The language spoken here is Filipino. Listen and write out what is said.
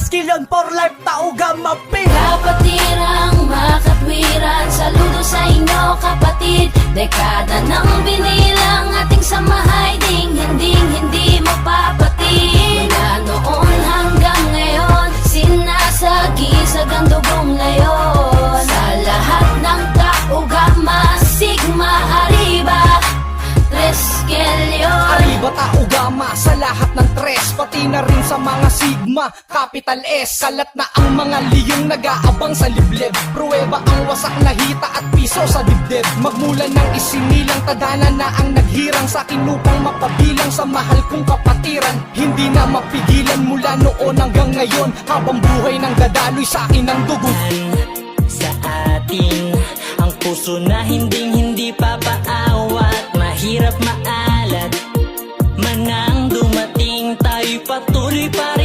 Skillion for life, tauga mapin. Kapatirang makatwiran, saludo sa inyo kapatid. Dekada ng binilang ating samahay, ding hindi mapapatid. Mula noon hanggang ngayon, sinasagisag ang dugong layon. Sa lahat ng kaugama, Sigma Arriba, Skillion. Arriba taugama sa lahat ng tres, pati na rin sa mga Sigma, capital S. Kalat na ang mga liyong nag-aabang sa liblib. Pruweba ang wasak na hita at piso sa dibdib. Magmula ng isinilang tadhana na ang naghirang sa akin upang mapabilang sa mahal kong kapatiran. Hindi na mapigilan mula noon hanggang ngayon, habang buhay nang dadaloy sa akin ang dugo. Sa atin ang puso na hindi papaawat, mahirap maalat. Manang dumating, tayo'y patuloy pa